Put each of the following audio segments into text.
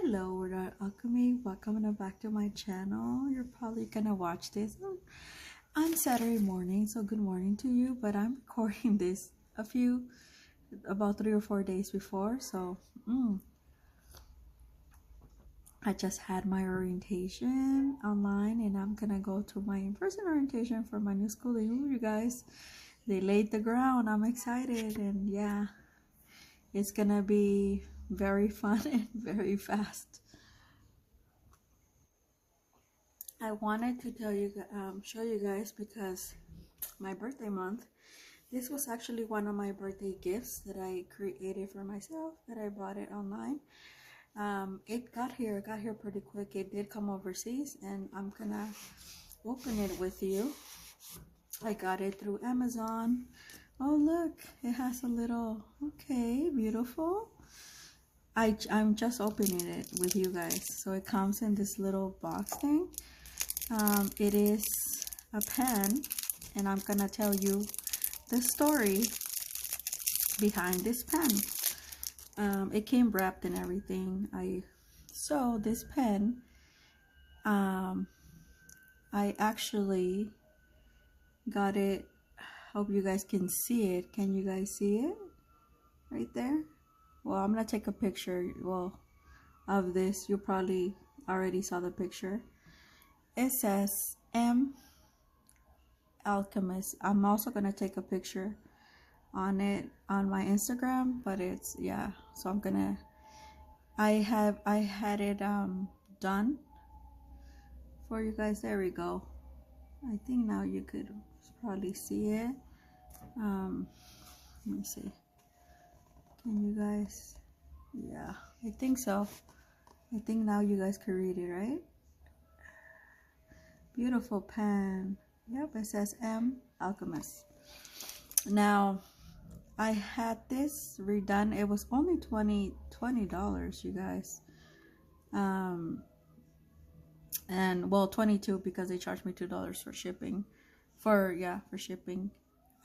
Hello, Art-Alchemy. Welcome back to my channel. You're probably gonna watch this on Saturday morning, so good morning to you. But I'm recording this about 3 or 4 days before. So I just had my orientation online, and I'm gonna go to my in-person orientation for my new school. Ooh, you guys, they laid the ground. I'm excited, and yeah, it's gonna be very fun and very fast. I wanted to show you guys because my birthday month, this was actually one of my birthday gifts that I created for myself, that I bought it online. It got here pretty quick. It did come overseas, and I'm gonna open it with you. I got it through Amazon. Oh look, it has a little, okay, beautiful. I'm just opening it with you guys. So it comes in this little box thing. It is a pen, and I'm gonna tell you the story behind this pen. It came wrapped and everything. So this pen, I actually got it. Hope you guys can see it. Can you guys see it right there? Well, I'm gonna take a picture of this. You probably already saw the picture. It says Alchemist. I'm also gonna take a picture on it on my Instagram, but it's, yeah, so I had it done for you guys. There we go. I think now you could probably see it. Let me see. Can you guys? Yeah, I think so. I think now you guys can read it, right? Beautiful pen. Yep, it says Alchemist. Now, I had this redone. It was only $20, you guys. And well, 22 because they charged me $2 for shipping. For shipping.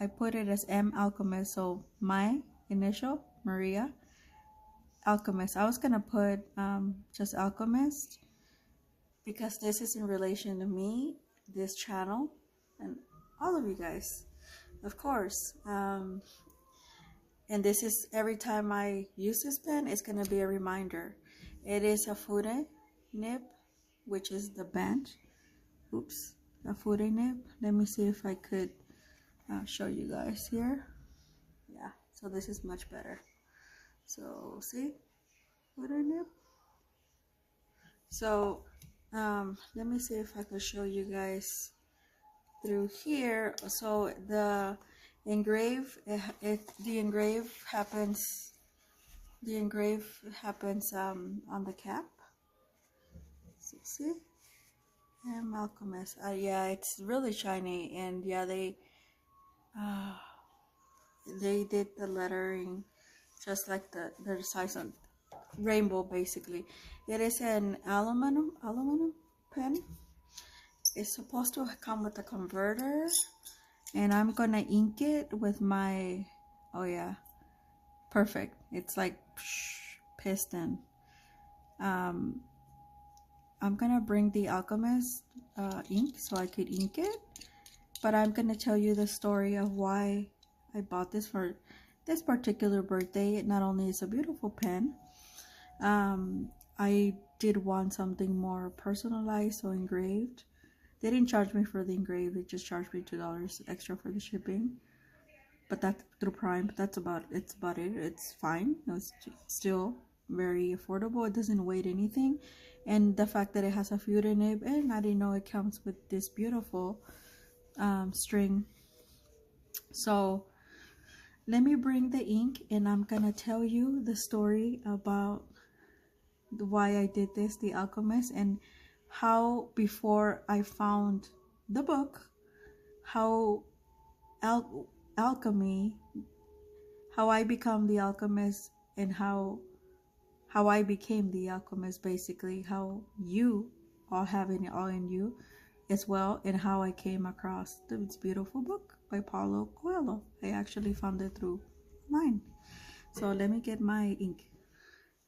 I put it as Alchemist, so my initial, Maria, Alchemist. I was gonna put just Alchemist because this is in relation to me, this channel, and all of you guys, of course. And this is, every time I use this pen, it's gonna be a reminder. It is a Fude nib, which is the bench. Oops, a Fude nib. Let me see if I could show you guys here. Yeah, so this is much better. So see, Fude nib. So let me see if I could show you guys through here. So the engrave happens on the cap. So see, Alchemist. Yeah, it's really shiny, and yeah, they did the lettering just like the size on rainbow, basically. It is an aluminum pen. It's supposed to come with a converter, and I'm gonna ink it with my, oh yeah, perfect. It's like piston. I'm gonna bring the Alchemist ink so I could ink it, but I'm gonna tell you the story of why I bought this for this particular birthday. Not only is a beautiful pen, I did want something more personalized, so engraved. They didn't charge me for the engraved, they just charged me $2 extra for the shipping, but that's through Prime. But that's about it. It's fine. It's still very affordable. It doesn't weigh anything, and the fact that it has a Fude nib, and I didn't know it comes with this beautiful string. So let me bring the ink, and I'm gonna tell you the story about why I did this, the Alchemist, and how, before I found the book, how alchemy, how I become the alchemist, and how I became the alchemist, basically, how you all have it all in you as well, and how I came across this beautiful book by Paulo Coelho. I actually found it through online. So let me get my ink.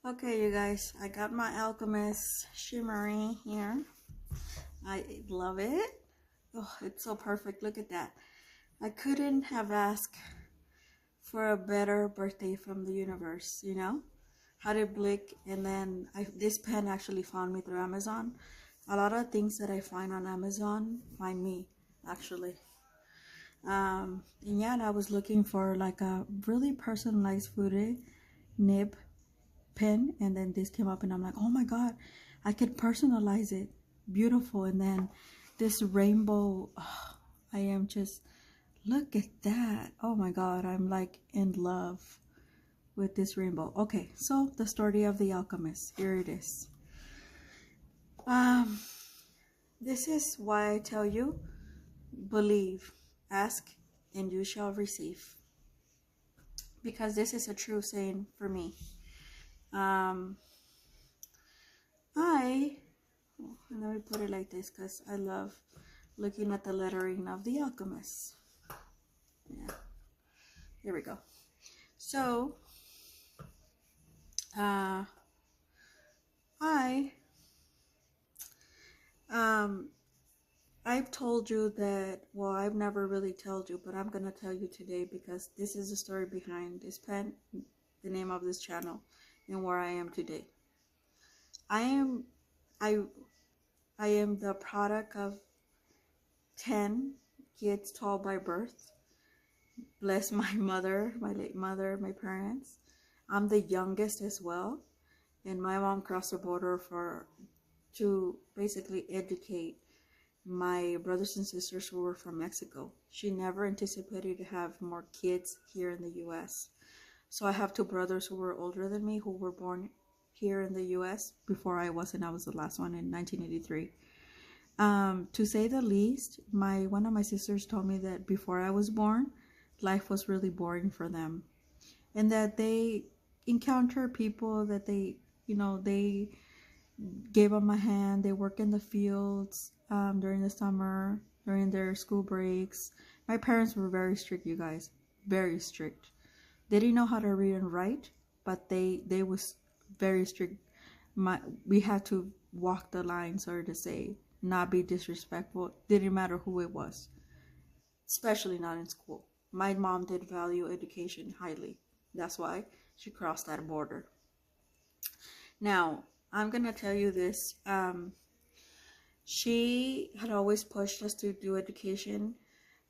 Okay, you guys, I got my Alchemist shimmery here. I love it. Oh, it's so perfect. Look at that. I couldn't have asked for a better birthday from the universe, you know? Had it blick, and then this pen actually found me through Amazon. A lot of things that I find on Amazon find me, actually. And yeah, and I was looking for like a really personalized foodie nib pen, and then this came up, and I'm like, oh my god, I could personalize it. Beautiful. And then this rainbow, oh, I am just, look at that. Oh my god, I'm like in love with this rainbow. Okay, so the story of the alchemist, here it is. This is why I tell you, believe, ask, and you shall receive, because this is a true saying for me. And let me put it like this, because I love looking at the lettering of the alchemist. Yeah, here we go. So I've told you that, well, I've never really told you, but I'm gonna tell you today, because this is the story behind this pen, the name of this channel, and where I am today. I am the product of 10 kids, 12 by birth. Bless my mother, my late mother, my parents. I'm the youngest as well, and my mom crossed the border to basically educate my brothers and sisters who were from Mexico. She never anticipated to have more kids here in the US. So I have two brothers who were older than me, who were born here in the US before I was, and I was the last one in 1983. To say the least, one of my sisters told me that before I was born, life was really boring for them, and that they encounter people that they gave them a hand. They work in the fields during the summer, during their school breaks. My parents were very strict, you guys, very strict. They didn't know how to read and write, but they was very strict. We had to walk the line, so to say, not be disrespectful. Didn't matter who it was, especially not in school. My mom did value education highly. That's why she crossed that border. Now, I'm gonna tell you this. She had always pushed us to do education,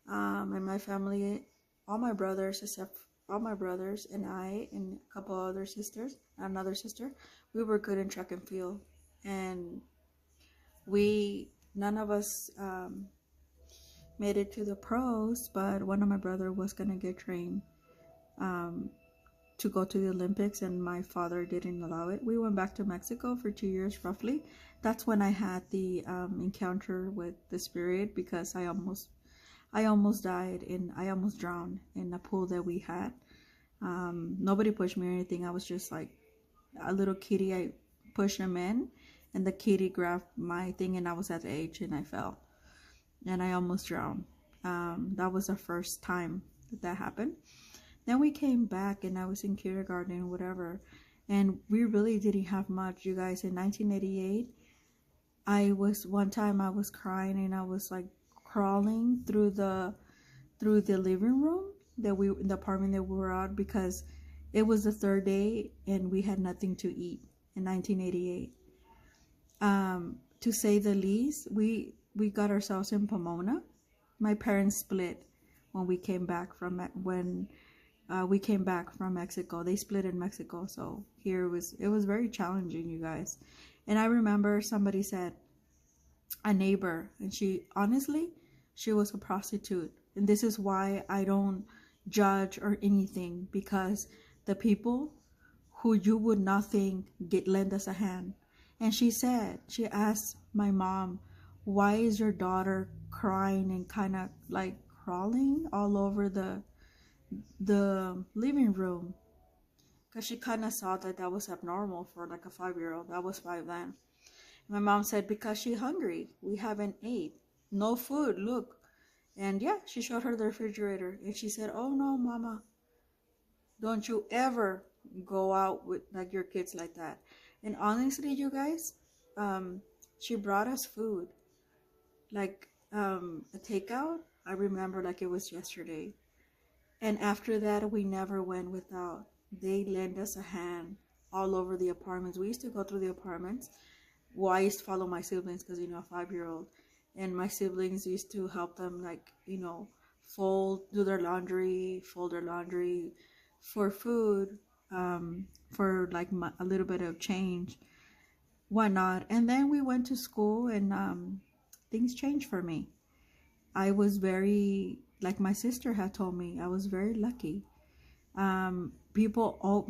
and my family, all my brothers and I and a couple other sisters, another sister, we were good in track and field, and none of us made it to the pros, but one of my brother was gonna get trained to go to the Olympics, and my father didn't allow it. We went back to Mexico for 2 years roughly. That's when I had the encounter with the spirit, because I almost died, and I almost drowned in a pool that we had. Nobody pushed me or anything. I was just like a little kitty. I pushed him in, and the kitty grabbed my thing, and I was at the edge, and I fell, and I almost drowned. That was the first time that happened. Then we came back, and I was in kindergarten or whatever, and we really didn't have much, you guys. In 1988, one time I was crying, and I was like crawling through the living room the apartment that we were at, because it was the third day and we had nothing to eat in 1988. To say the least, we got ourselves in Pomona. My parents split when we came back from Mexico. They split in Mexico, so here it was very challenging, you guys. And I remember somebody said, a neighbor, and she was a prostitute. And this is why I don't judge or anything, because the people who you would not think lend us a hand. And she asked my mom, why is your daughter crying and kind of like crawling all over the living room? Because she kind of saw that was abnormal for like a 5-year-old. I was 5 then. My mom said, because she's hungry. We haven't ate. No food, look. And yeah, she showed her the refrigerator. And she said, oh no, mama, don't you ever go out with like your kids like that. And honestly, you guys, she brought us food, like a takeout. I remember like it was yesterday. And after that, we never went without. They lend us a hand all over the apartments. We used to go through the apartments. Well, I used to follow my siblings because, you know, a 5-year-old. And my siblings used to help them, like, you know, do their laundry, fold their laundry for food, for like a little bit of change, whatnot. And then we went to school and things changed for me. I was very, like my sister had told me, I was very lucky.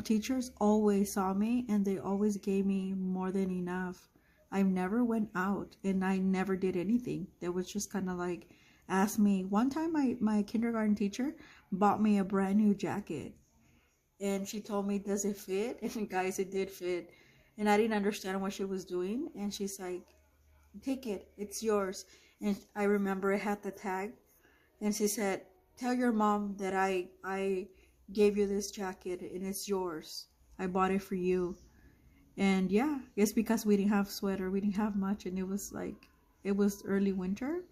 Teachers always saw me and they always gave me more than enough. I never went out and I never did anything. They was just kind of like, asked me. One time my kindergarten teacher bought me a brand new jacket and she told me, does it fit? And guys, it did fit. And I didn't understand what she was doing. And she's like, take it, it's yours. And I remember it had the tag. And she said, tell your mom that I gave you this jacket and it's yours. I bought it for you. And yeah, it's because we didn't have sweater. We didn't have much. And it was early winter.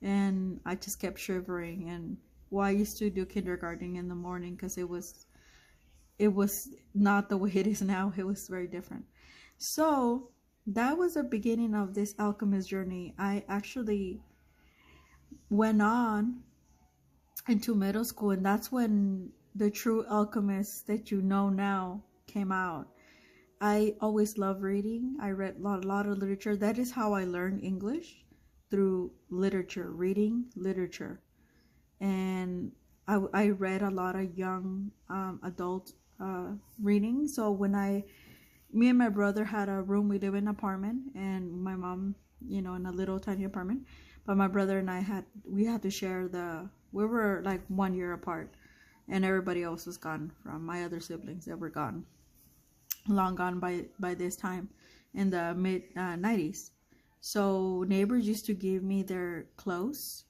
And I just kept shivering. And well, I used to do kindergarten in the morning because it was not the way it is now. It was very different. So that was the beginning of this alchemist journey. I actually went on into middle school, and that's when the true alchemist that you know now came out. I always loved reading. I read a lot of literature. That is how I learned English, through literature, reading literature. And I read a lot of young adult reading. So when me and my brother had a room, we live in an apartment, and my mom, you know, in a little tiny apartment. But my brother and I had to share we were like 1 year apart, and everybody else was gone from my other siblings that were gone, long gone by this time in the mid 90s. So neighbors used to give me their clothes.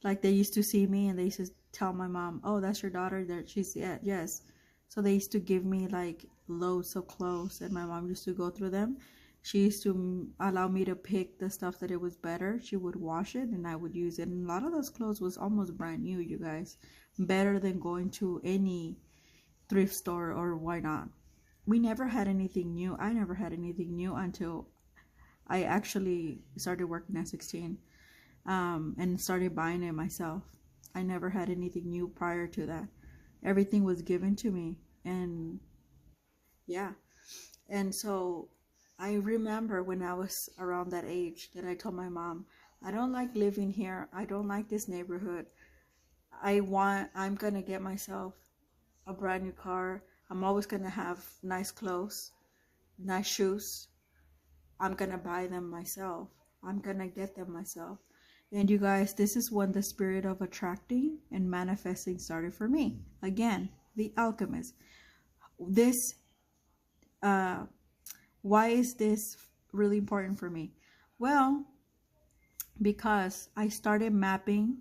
Like they used to see me and they used to tell my mom, oh, that's your daughter there. She's, yeah, yes. So they used to give me like loads of clothes, and my mom used to go through them. She used to allow me to pick the stuff that it was better. She would wash it and I would use it. And a lot of those clothes was almost brand new, you guys. Better than going to any thrift store or why not. We never had anything new. I never had anything new until I actually started working at 16 and started buying it myself. I never had anything new prior to that. Everything was given to me. And yeah. And so I remember when I was around that age that I told my mom, I don't like living here. I don't like this neighborhood. I'm going to get myself a brand new car. I'm always going to have nice clothes, nice shoes. I'm going to buy them myself. I'm going to get them myself. And you guys, this is when the spirit of attracting and manifesting started for me. Again, the alchemist. Why is this really important for me? Well, because I started mapping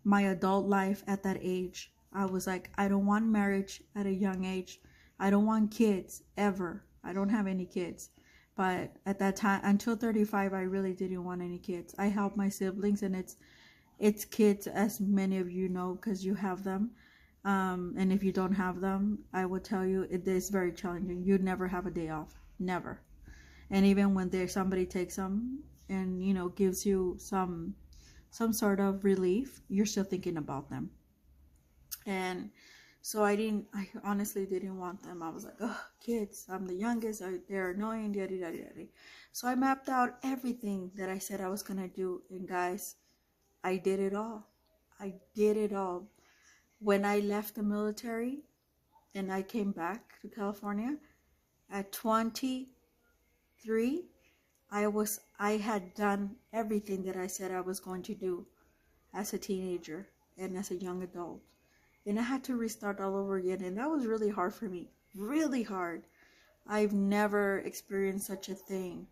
my adult life at that age. I was like, I don't want marriage at a young age. I don't want kids ever. I don't have any kids. But at that time, until 35, I really didn't want any kids. I helped my siblings, and it's kids, as many of you know, because you have them. And if you don't have them, I will tell you, it is very challenging. You'd never have a day off. Never. And even when somebody takes them and, you know, gives you some sort of relief, you're still thinking about them. And so I honestly didn't want them. I was like, oh, kids, I'm the youngest. They're annoying, yada, yada, yada. So I mapped out everything that I said I was going to do. And guys, I did it all. I did it all. When I left the military and I came back to California at 23, I had done everything that I said I was going to do as a teenager and as a young adult. And I had to restart all over again. And that was really hard for me. Really hard. I've never experienced such a thing.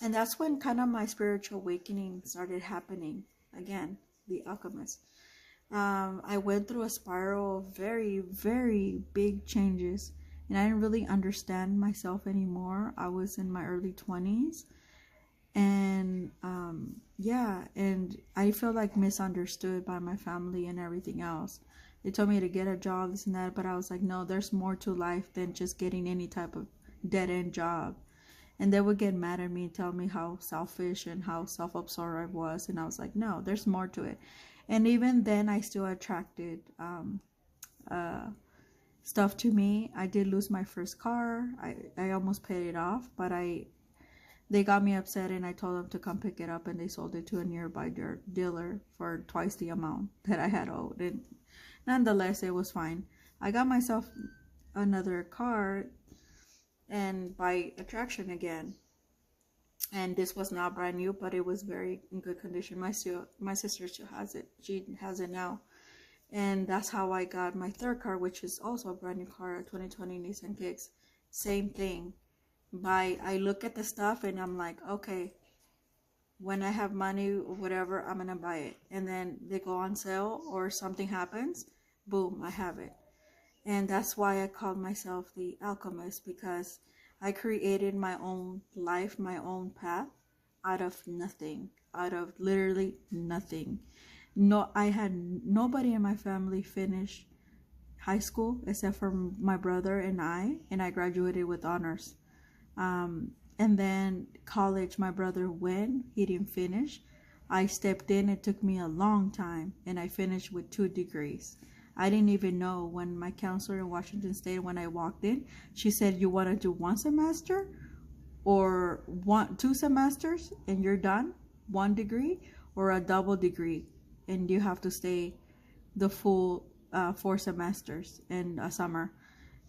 And that's when kind of my spiritual awakening started happening. Again, the alchemist. I went through a spiral of very, very big changes. and I didn't really understand myself anymore. I was in my early 20s, and yeah, and I felt like misunderstood by my family and everything else. They told me to get a job, this and that, but I was like, no, there's more to life than just getting any type of dead end job. And they would get mad at me and tell me how selfish and how self-absorbed I was, and I was like, no, there's more to it. And even then I still attracted uh stuff to me. I did lose my first car. I almost paid it off, but they got me upset, and I told them to come pick it up, and they sold it to a nearby dealer for twice the amount that I had owed. And nonetheless, it was fine. I got myself another car, and by attraction again. And this was not brand new, but it was very in good condition. My sister still has it. She has it now. And that's how I got my third car, which is also a brand new car, a 2020 Nissan Kicks. Same thing. I look at the stuff and I'm like, okay, when I have money or whatever, I'm gonna buy it. And then they go on sale or something happens, boom, I have it. And that's why I called myself the Alchemist, because I created my own life, my own path out of nothing, out of literally nothing. No, I had nobody in my family finish high school except for my brother and I graduated with honors. And then college, my brother went, he didn't finish. I stepped in, it took me a long time, and I finished with 2 degrees. I didn't even know. When my counselor in Washington State, when I walked in, she said, you want to do 1 semester or 2 semesters and you're done, 1 degree, or a double degree and you have to stay the full 4 semesters in a summer.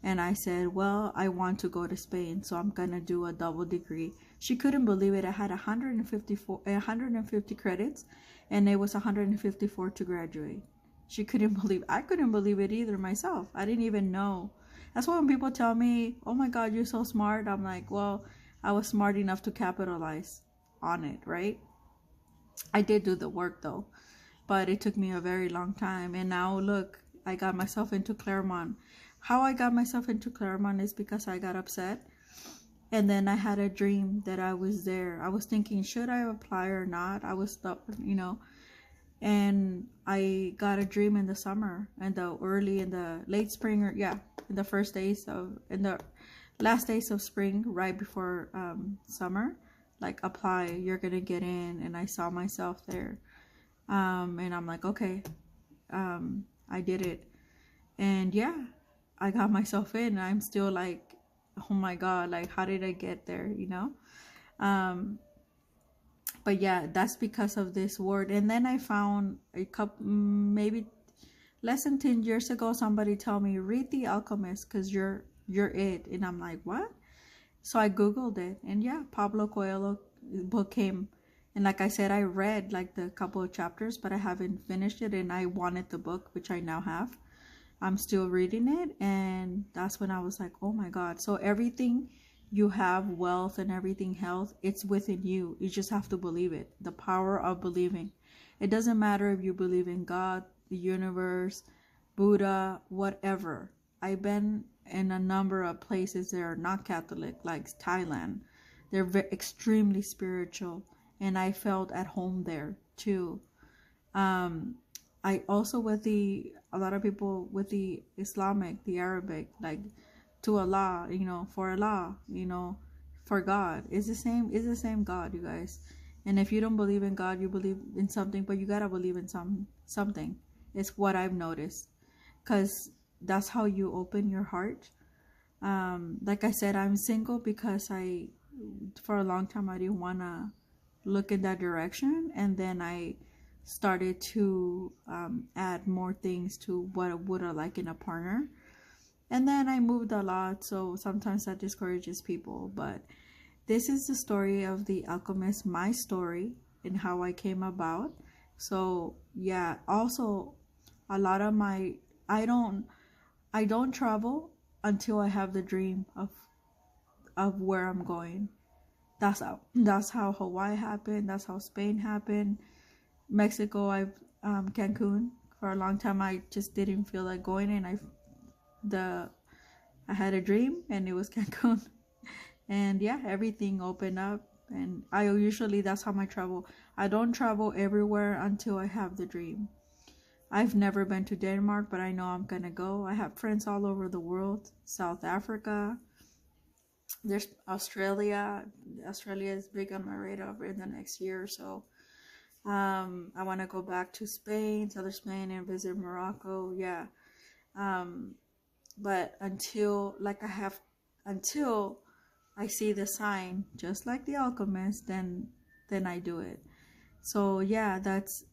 And I said, well, I want to go to Spain, so I'm going to do a double degree. She couldn't believe it. I had 150 credits, and it was 154 to graduate. She couldn't believe. I couldn't believe it either myself. I didn't even know. That's why when people tell me, oh my God, you're so smart, I'm like, well, I was smart enough to capitalize on it, right? I did do the work though, but it took me a very long time. And now look, I got myself into Claremont. How I got myself into Claremont is because I got upset, and then I had a dream that I was there. I was thinking, should I apply or not? I was stuck, and I got a dream in the summer and in the late spring, or in the last days of spring, right before summer, like, apply, you're gonna get in. And I saw myself there, and I'm like, okay, I did it, and yeah, I got myself in. I'm still like, oh my God, like, how did I get there, but yeah, that's because of this word. And then I found a couple, maybe less than 10 years ago, somebody told me, read The Alchemist, because you're it. And I'm like, what? So I googled it, and yeah, Pablo Coelho book came. And like I said, I read like the couple of chapters, but I haven't finished it, and I wanted the book, which I now have. I'm still reading it, and that's when I was like, oh my God. So everything you have, wealth and everything, health, it's within you. You just have to believe it. The power of believing. It doesn't matter if you believe in God, the universe, Buddha, whatever. I've been in a number of places that are not Catholic, like Thailand. They're extremely spiritual, and I felt at home there too. I also a lot of people with the Islamic, the Arabic, like, to Allah, for Allah, for God. It's the same God, you guys. And if you don't believe in God, you believe in something, but you gotta believe in something. It's what I've noticed, because that's how you open your heart. Like I said, I'm single because for a long time, I didn't wanna look in that direction, and then I started to add more things to what I would like in a partner. And then I moved a lot, so sometimes that discourages people. But this is the story of The Alchemist, my story, and how I came about. So yeah, also a lot of I don't travel until I have the dream of where I'm going. That's how Hawaii happened. That's how Spain happened. Mexico, Cancun. For a long time, I just didn't feel like going, and I had a dream and it was Cancun. And yeah, everything opened up. And that's how I travel. I don't travel everywhere until I have the dream. I've never been to Denmark, but I know I'm gonna go. I have friends all over the world. South Africa. There's Australia. Australia is big on my radar in the next year or so. I want to go back to Spain, southern Spain, and visit Morocco. Yeah. But until I see the sign, just like the Alchemist, then I do it. So yeah, that's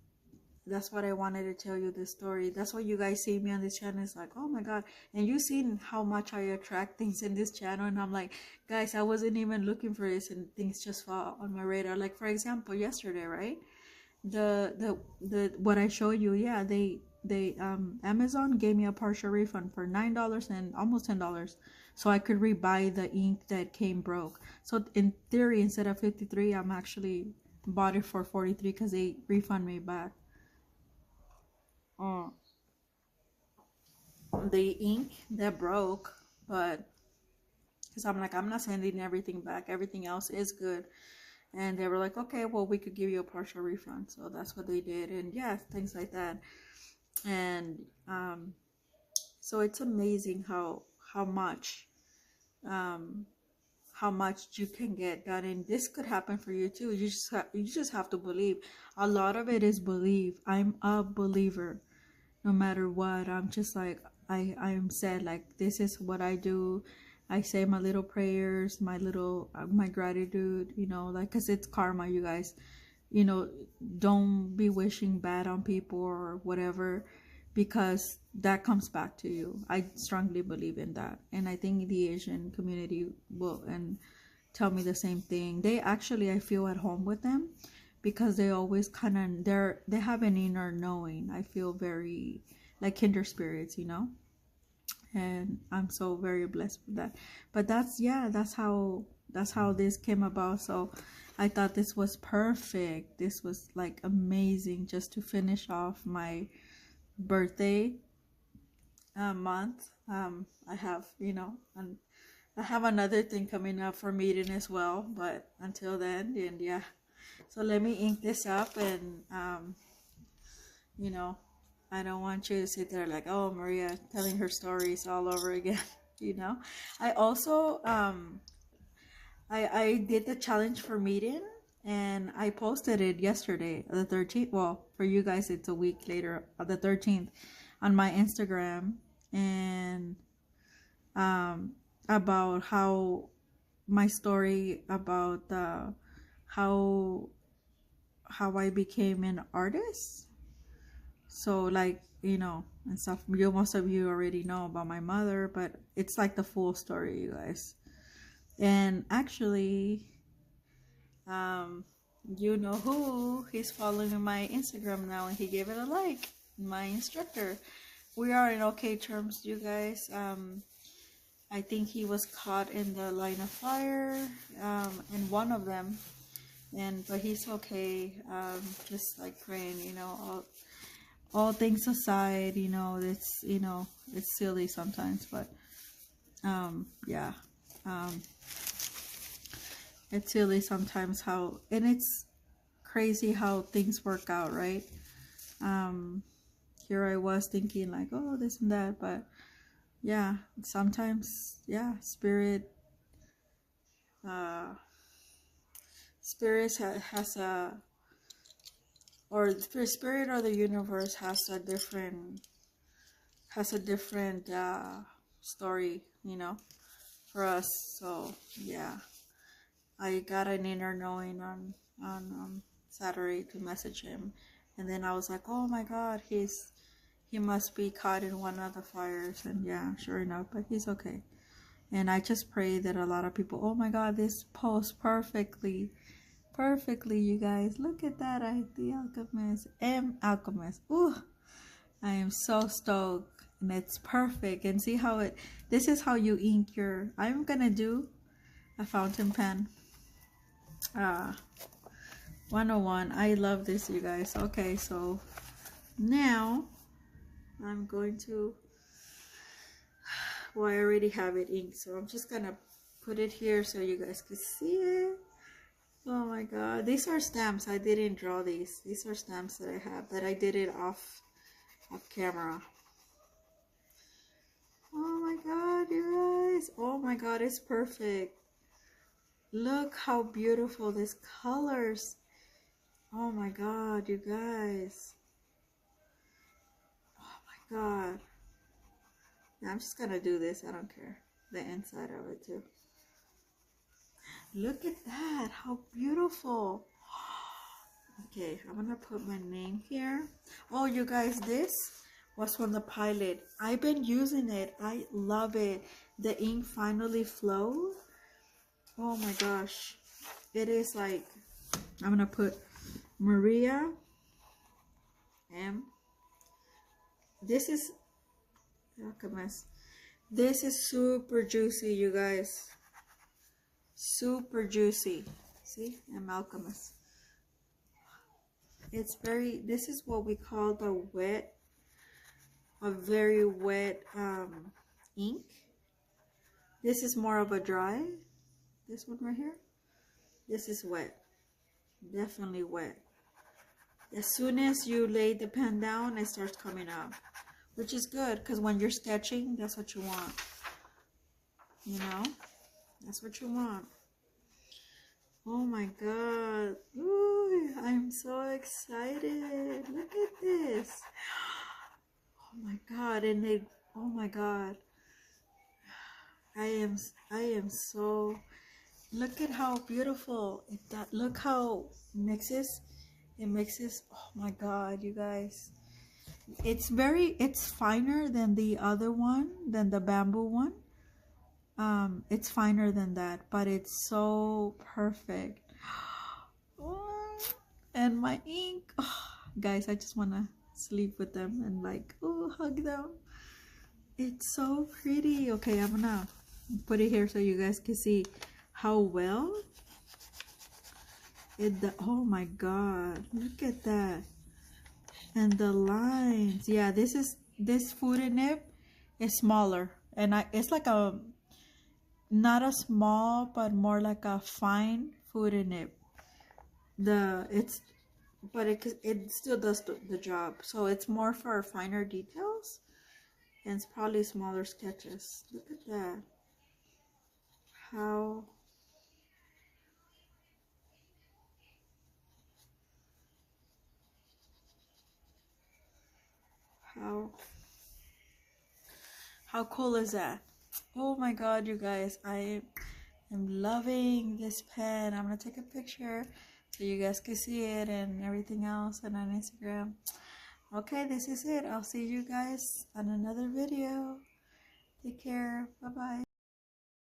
what I wanted to tell you, this story. That's why you guys see me on this channel. It's like, oh my god. And you seen how much I attract things in this channel, and I'm like, guys, I wasn't even looking for this, and things just fall on my radar. Like, for example, yesterday, right, the what I showed you, yeah, they Amazon gave me a partial refund for $9 and almost $10, so I could rebuy the ink that came broke. So in theory, instead of 53, I'm actually bought it for 43 because they refund me back the ink that broke. But because I'm like, I'm not sending everything back, everything else is good. And they were like, okay, well, we could give you a partial refund. So that's what they did. And yeah, things like that. And so it's amazing how much you can get done. And this could happen for you too. You just have to believe. A lot of it is believe. I'm a believer. No matter what, I'm just like, I'm said, like, this is what I do. I say my little prayers, my gratitude, like, because it's karma, you guys. Don't be wishing bad on people or whatever, because that comes back to you. I strongly believe in that. And I think the Asian community will and tell me the same thing. They actually, I feel at home with them, because they always kind of, they have an inner knowing. I feel very like kinder spirits, and I'm so very blessed with that. But that's how this came about. So I thought this was perfect. This was like amazing, just to finish off my birthday month. I have, and I have another thing coming up for meeting as well, but until then, and yeah. So let me ink this up, and I don't want you to sit there like, oh, Maria telling her stories all over again. I also I did the challenge for meeting, and I posted it yesterday, the 13th. Well, for you guys, it's a week later, the 13th, on my Instagram, and about how my story about how I became an artist. So like, and stuff. Most of you already know about my mother, but it's like the full story, you guys. And actually, you know who, he's following my Instagram now, and he gave it a like. My instructor. We are in okay terms, you guys. I think he was caught in the line of fire, in one of them, but he's okay. Just like praying, all things aside, it's silly sometimes, but yeah, it's silly sometimes how, and it's crazy how things work out, right? Here I was thinking like, oh, this and that, but yeah, sometimes, yeah, spirit has a, or the spirit or the universe has a different story, for us. So yeah, I got an inner knowing on Saturday to message him, and then I was like, oh my god, he must be caught in one of the fires. And yeah, sure enough, but he's okay. And I just pray that a lot of people, oh my god, this post perfectly, you guys, look at that. The Alchemist, Alchemist. Ooh, I am so stoked, and it's perfect. And see how this is how you ink your, I'm gonna do a fountain pen 101. I love this, you guys. Okay, so now I'm going to Well, I already have it inked, so I'm just gonna put it here so you guys can see it. Oh my god, these are stamps. I didn't draw these. These are stamps that I have, that I did it off camera. Oh my god, you guys. Oh my god, it's perfect. Look how beautiful these colors. Oh my god, you guys. Oh my god. Yeah, I'm just gonna do this. I don't care. The inside of it too. Look at that. How beautiful. Okay, I'm gonna put my name here. Oh, you guys, this was from the pilot. I've been using it. I love it. The ink finally flowed. Oh my gosh. It is like, I'm gonna put Maria M. This is Alchemist. This is super juicy, you guys. Super juicy. See, I'm Alchemist. It's very, this is what we call the wet, a very wet ink. This is more of a dry. This one right here. This is wet. Definitely wet. As soon as you lay the pen down, it starts coming out, which is good because when you're sketching, that's what you want. You know, that's what you want. Oh my god. Ooh, I'm so excited. Look at this. Oh my god. And they, oh my god. I am so, look at how beautiful it does. Look how it mixes. Oh my god, you guys. It's finer than the other one, than the bamboo one. It's finer than that, but it's so perfect. Oh, and my ink. Oh, guys, I just want to sleep with them and like, oh, hug them. It's so pretty. Okay, I'm gonna put it here so you guys can see how well oh my god, look at that. And the lines. Yeah, this fooded nib is smaller, and it's like a, not a small, but more like a fine fooded nib. But it still does the job. So it's more for finer details, and it's probably smaller sketches. Look at that. How cool is that? Oh my god, you guys, I am loving this pen. I'm gonna take a picture so you guys can see it and everything else, and on Instagram. Okay, this is it. I'll see you guys on another video. Take care. Bye bye.